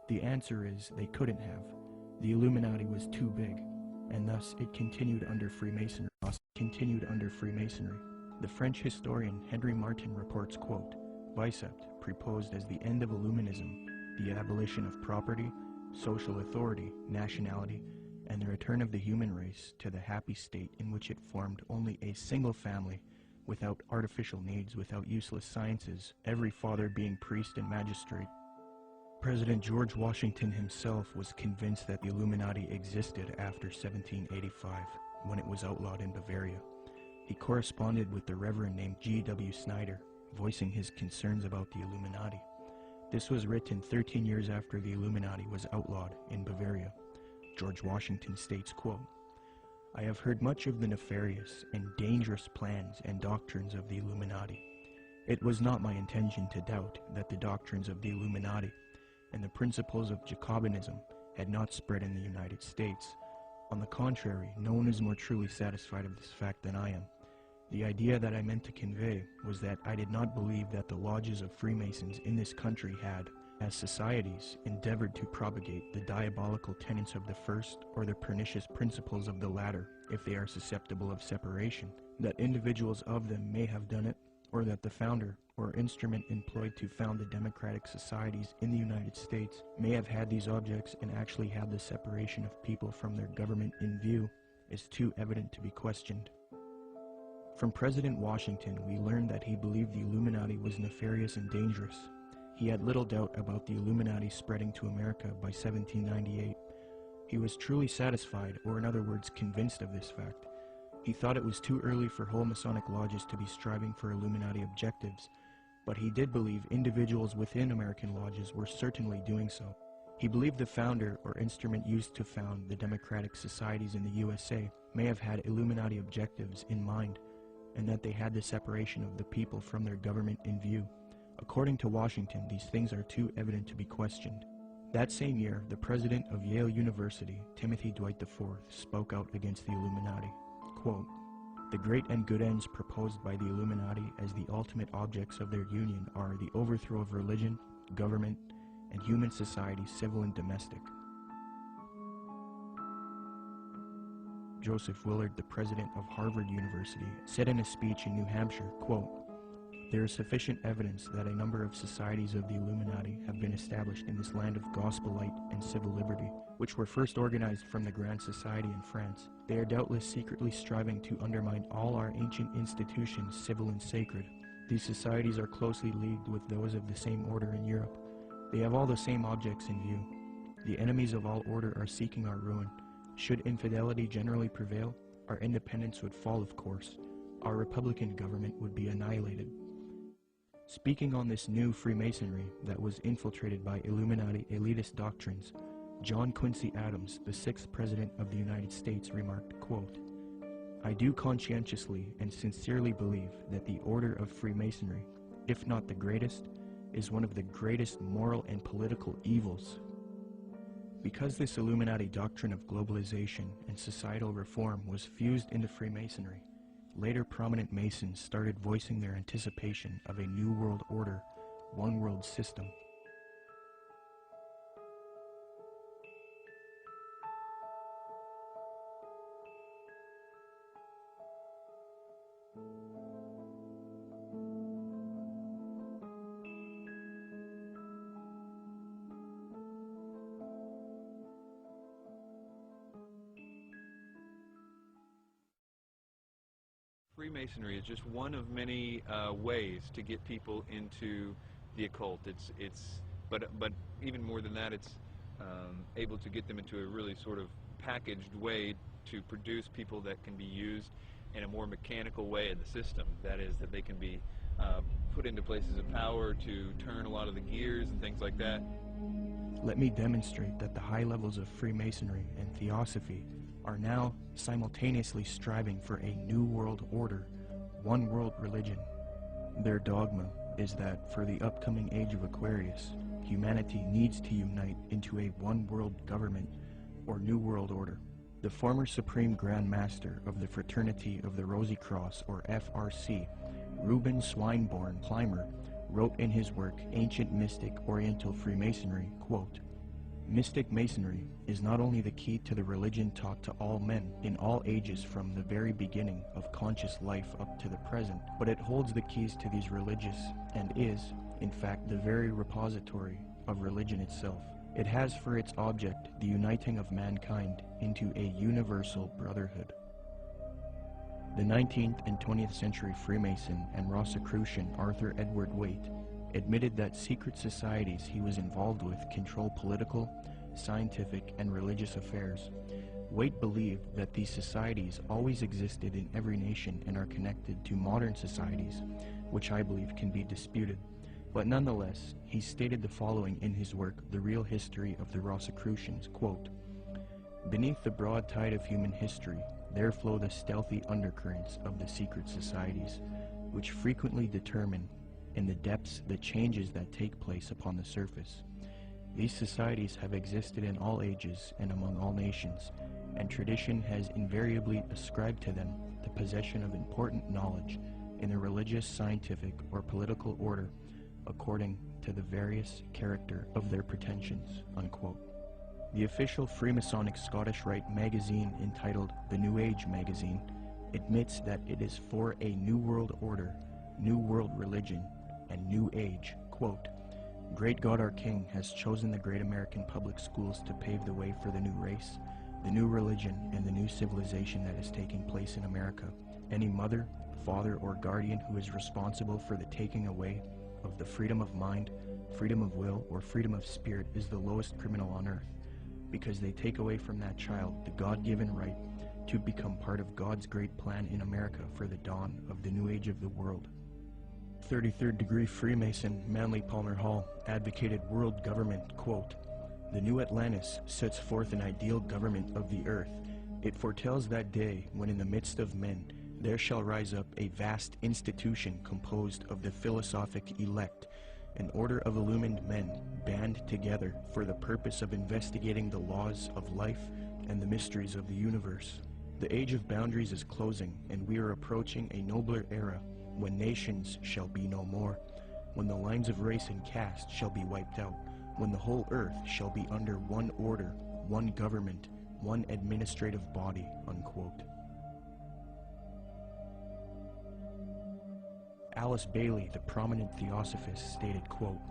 The answer is they couldn't have. The Illuminati was too big, and thus it continued under Freemasonry. The French historian Henry Martin reports, quote, Bicept proposed as the end of Illuminism the abolition of property, social authority, nationality, and the return of the human race to the happy state in which it formed only a single family, without artificial needs, without useless sciences, every father being priest and magistrate. President George Washington himself was convinced that the Illuminati existed after 1785, when it was outlawed in Bavaria. He corresponded with the Reverend named G.W. Snyder, voicing his concerns about the Illuminati. This was written 13 years after the Illuminati was outlawed in Bavaria. George Washington states, quote, I have heard much of the nefarious and dangerous plans and doctrines of the Illuminati. It was not my intention to doubt that the doctrines of the Illuminati and the principles of Jacobinism had not spread in the United States. On the contrary, no one is more truly satisfied of this fact than I am. The idea that I meant to convey was that I did not believe that the lodges of Freemasons in this country had, as societies, endeavored to propagate the diabolical tenets of the first or the pernicious principles of the latter, if they are susceptible of separation, that individuals of them may have done it, or that the founder or instrument employed to found the democratic societies in the United States may have had these objects and actually had the separation of people from their government in view, is too evident to be questioned. From President Washington, we learned that he believed the Illuminati was nefarious and dangerous. He had little doubt about the Illuminati spreading to America by 1798. He was truly satisfied, or in other words, convinced of this fact. He thought it was too early for whole Masonic lodges to be striving for Illuminati objectives, but he did believe individuals within American lodges were certainly doing so. He believed the founder or instrument used to found the democratic societies in the USA may have had Illuminati objectives in mind, and that they had the separation of the people from their government in view. According to Washington, these things are too evident to be questioned. That same year, the president of Yale University, Timothy Dwight IV, spoke out against the Illuminati. Quote, the great and good ends proposed by the Illuminati as the ultimate objects of their union are the overthrow of religion, government, and human society, civil and domestic. Joseph Willard, the president of Harvard University, said in a speech in New Hampshire, quote, there is sufficient evidence that a number of societies of the Illuminati have been established in this land of gospel light and civil liberty, which were first organized from the Grand Society in France. They are doubtless secretly striving to undermine all our ancient institutions, civil and sacred. These societies are closely leagued with those of the same order in Europe. They have all the same objects in view. The enemies of all order are seeking our ruin. Should infidelity generally prevail, our independence would fall, of course. Our republican government would be annihilated. Speaking on this new Freemasonry that was infiltrated by Illuminati elitist doctrines, John Quincy Adams, the 6th President of the United States, remarked, quote, I do conscientiously and sincerely believe that the order of Freemasonry, if not the greatest, is one of the greatest moral and political evils. Because this Illuminati doctrine of globalization and societal reform was fused into Freemasonry, later prominent Masons started voicing their anticipation of a new world order, one world system. Freemasonry is just one of many ways to get people into the occult. But even more than that, it's able to get them into a really sort of packaged way to produce people that can be used in a more mechanical way in the system. That is, that they can be put into places of power to turn a lot of the gears and things like that. Let me demonstrate that the high levels of Freemasonry and Theosophy are now simultaneously striving for a new world order, one world religion. Their dogma is that for the upcoming age of Aquarius, humanity needs to unite into a one world government or new world order. The former Supreme Grand Master of the Fraternity of the Rosy Cross, or FRC, Reuben Swinburne Plimer, wrote in his work Ancient Mystic Oriental Freemasonry, quote, Mystic Masonry is not only the key to the religion taught to all men in all ages from the very beginning of conscious life up to the present, but it holds the keys to these religious and is, in fact, the very repository of religion itself. It has for its object the uniting of mankind into a universal brotherhood. The 19th and 20th century Freemason and Rosicrucian Arthur Edward Waite admitted that secret societies he was involved with control political, scientific, and religious affairs. Waite believed that these societies always existed in every nation and are connected to modern societies, which I believe can be disputed. But nonetheless, he stated the following in his work, The Real History of the Rosicrucians, quote, "Beneath the broad tide of human history, there flow the stealthy undercurrents of the secret societies, which frequently determine in the depths the changes that take place upon the surface. These societies have existed in all ages and among all nations, and tradition has invariably ascribed to them the possession of important knowledge in the religious, scientific, or political order according to the various character of their pretensions," unquote. The official Freemasonic Scottish Rite magazine, entitled The New Age Magazine, admits that it is for a New World Order, New World Religion, and New Age. Quote, "Great God our King has chosen the great American public schools to pave the way for the new race, the new religion, and the new civilization that is taking place in America. Any mother, father, or guardian who is responsible for the taking away of the freedom of mind, freedom of will, or freedom of spirit is the lowest criminal on earth, because they take away from that child the God-given right to become part of God's great plan in America for the dawn of the new age of the world." 33rd degree Freemason Manly Palmer Hall advocated world government, quote, "The new Atlantis sets forth an ideal government of the earth. It foretells that day when in the midst of men there shall rise up a vast institution composed of the philosophic elect, an order of illumined men band together for the purpose of investigating the laws of life and the mysteries of the universe. The age of boundaries is closing, and we are approaching a nobler era when nations shall be no more, when the lines of race and caste shall be wiped out, when the whole earth shall be under one order, one government, one administrative body," unquote. Alice Bailey, the prominent theosophist, stated, quote,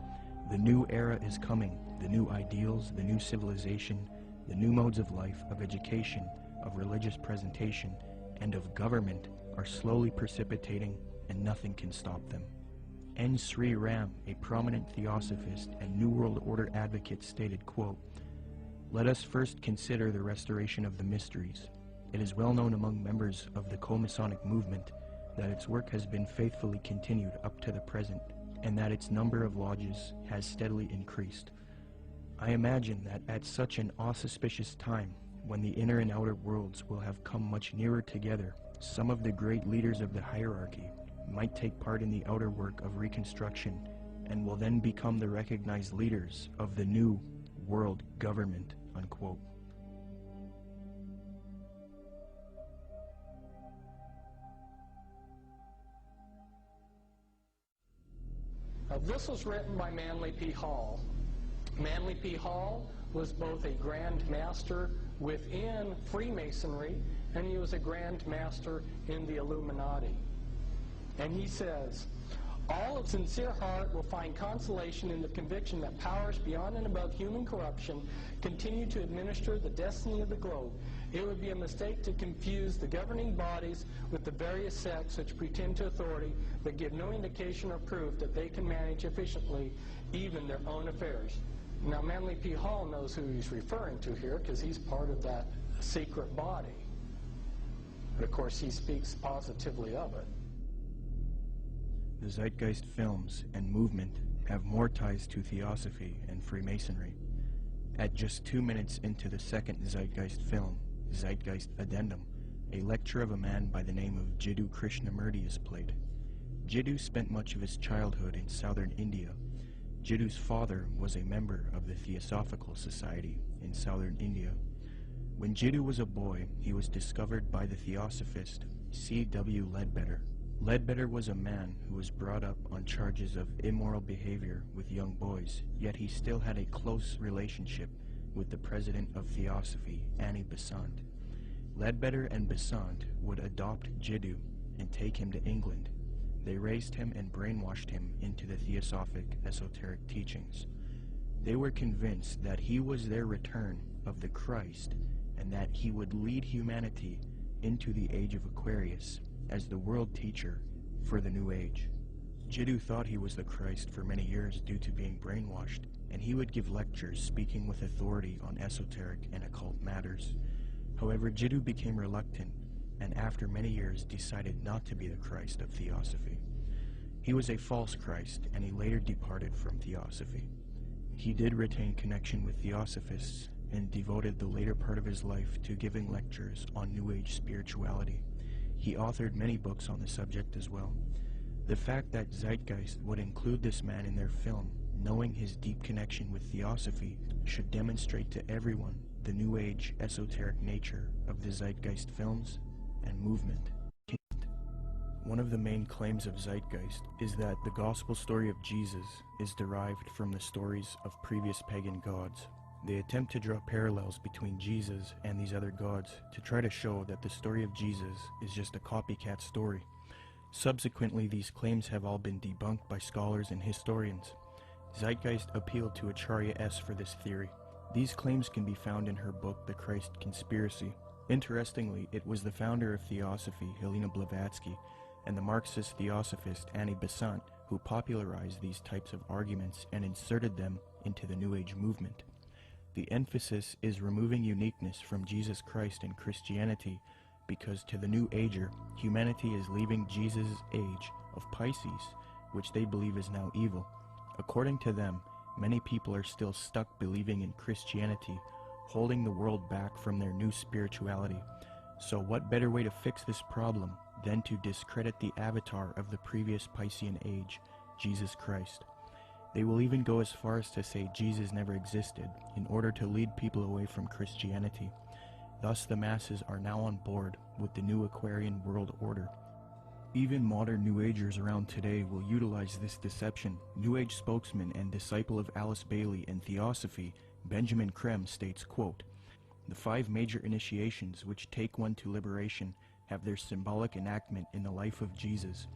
"The new era is coming. The new ideals, the new civilization, the new modes of life, of education, of religious presentation, and of government are slowly precipitating, and nothing can stop them." N. Sri Ram, a prominent theosophist and New World Order advocate, stated, quote, "Let us first consider the restoration of the mysteries. It is well known among members of the co-Masonic movement that its work has been faithfully continued up to the present, and that its number of lodges has steadily increased. I imagine that at such an auspicious time, when the inner and outer worlds will have come much nearer together, some of the great leaders of the hierarchy might take part in the outer work of reconstruction, and will then become the recognized leaders of the new world government," unquote. This was written by Manly P. Hall. Manly P. Hall was both a Grand Master within Freemasonry, and he was a Grand Master in the Illuminati. And he says, "All of sincere heart will find consolation in the conviction that powers beyond and above human corruption continue to administer the destiny of the globe. It would be a mistake to confuse the governing bodies with the various sects which pretend to authority but give no indication or proof that they can manage efficiently even their own affairs." Now, Manly P. Hall knows who he's referring to here because he's part of that secret body. But of course, he speaks positively of it. The Zeitgeist films and movement have more ties to Theosophy and Freemasonry. At just 2 minutes into the second Zeitgeist film, Zeitgeist Addendum, a lecture of a man by the name of Jiddu Krishnamurti is played. Jiddu spent much of his childhood in southern India. Jiddu's father was a member of the Theosophical Society in southern India. When Jiddu was a boy, he was discovered by the Theosophist C.W. Ledbetter. Ledbetter was a man who was brought up on charges of immoral behavior with young boys, yet he still had a close relationship with the president of Theosophy, Annie Besant. Ledbetter and Besant would adopt Jiddu and take him to England. They raised him and brainwashed him into the Theosophic esoteric teachings. They were convinced that he was their return of the Christ and that he would lead humanity into the age of Aquarius as the world teacher for the New Age. Jiddu thought he was the Christ for many years due to being brainwashed, and he would give lectures speaking with authority on esoteric and occult matters. However, Jiddu became reluctant and after many years decided not to be the Christ of Theosophy. He was a false Christ, and he later departed from Theosophy. He did retain connection with Theosophists and devoted the later part of his life to giving lectures on New Age spirituality. He authored many books on the subject as well. The fact that Zeitgeist would include this man in their film, knowing his deep connection with Theosophy, should demonstrate to everyone the New Age esoteric nature of the Zeitgeist films and movement. One of the main claims of Zeitgeist is that the gospel story of Jesus is derived from the stories of previous pagan gods. They attempt to draw parallels between Jesus and these other gods to try to show that the story of Jesus is just a copycat story. Subsequently, these claims have all been debunked by scholars and historians. Zeitgeist appealed to Acharya S. for this theory. These claims can be found in her book, The Christ Conspiracy. Interestingly, it was the founder of Theosophy, Helena Blavatsky, and the Marxist Theosophist Annie Besant who popularized these types of arguments and inserted them into the New Age movement. The emphasis is removing uniqueness from Jesus Christ and Christianity because to the New Ager, humanity is leaving Jesus' age of Pisces, which they believe is now evil. According to them, many people are still stuck believing in Christianity, holding the world back from their new spirituality. So what better way to fix this problem than to discredit the avatar of the previous Piscean age, Jesus Christ? They will even go as far as to say Jesus never existed in order to lead people away from Christianity. Thus the masses are now on board with the new Aquarian world order. Even modern New Agers around today will utilize this deception. New Age spokesman and disciple of Alice Bailey and Theosophy, Benjamin Creme, states, quote, "The 5 major initiations which take one to liberation have their symbolic enactment in the life of Jesus.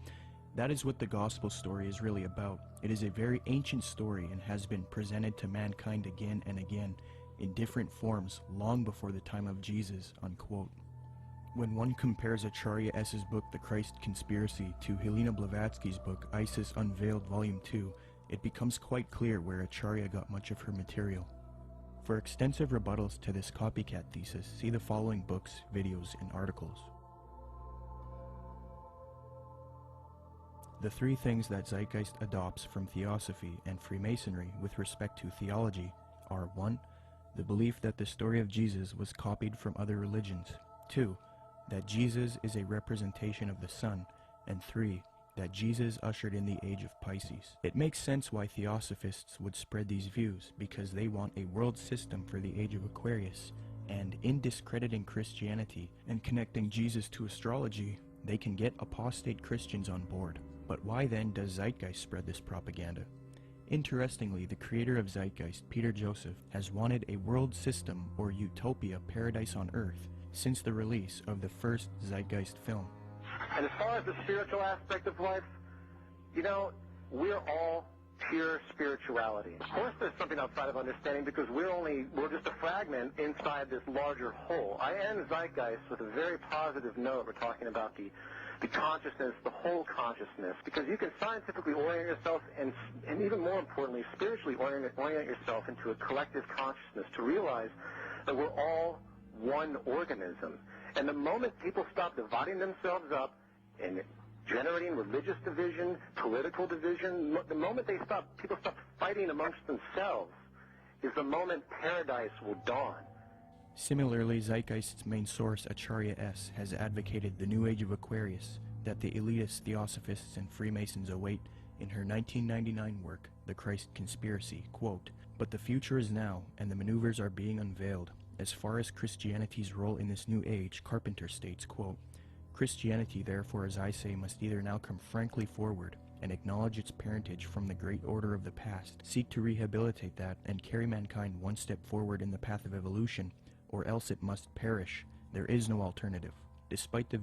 That is what the gospel story is really about. It is a very ancient story and has been presented to mankind again and again in different forms long before the time of Jesus," unquote. When one compares Acharya S.'s book, The Christ Conspiracy, to Helena Blavatsky's book, Isis Unveiled Volume 2, it becomes quite clear where Acharya got much of her material. For extensive rebuttals to this copycat thesis, see the following books, videos, and articles. The 3 things that Zeitgeist adopts from Theosophy and Freemasonry with respect to theology are 1. The belief that the story of Jesus was copied from other religions. 2. That Jesus is a representation of the sun. And 3. That Jesus ushered in the age of Pisces. It makes sense why Theosophists would spread these views, because they want a world system for the age of Aquarius, and in discrediting Christianity and connecting Jesus to astrology, they can get apostate Christians on board. But why then does Zeitgeist spread this propaganda? Interestingly, the creator of Zeitgeist, Peter Joseph, has wanted a world system or utopia paradise on Earth since the release of the first Zeitgeist film. And as far as the spiritual aspect of life, you know, we're all pure spirituality. Of course there's something outside of understanding because we're just a fragment inside this larger whole. I end Zeitgeist with a very positive note. We're talking about the consciousness, the whole consciousness, because you can scientifically orient yourself and even more importantly, spiritually orient yourself into a collective consciousness to realize that we're all one organism. And the moment people stop dividing themselves up and generating religious division, political division, the moment people stop fighting amongst themselves is the moment paradise will dawn. Similarly, Zeitgeist's main source, Acharya S., has advocated the New Age of Aquarius that the elitist Theosophists and Freemasons await in her 1999 work, The Christ Conspiracy, quote, "But the future is now, and the maneuvers are being unveiled. As far as Christianity's role in this new age," Carpenter states, quote, "Christianity, therefore, as I say, must either now come frankly forward and acknowledge its parentage from the great order of the past, seek to rehabilitate that, and carry mankind one step forward in the path of evolution, or else it must perish. There is no alternative. Despite the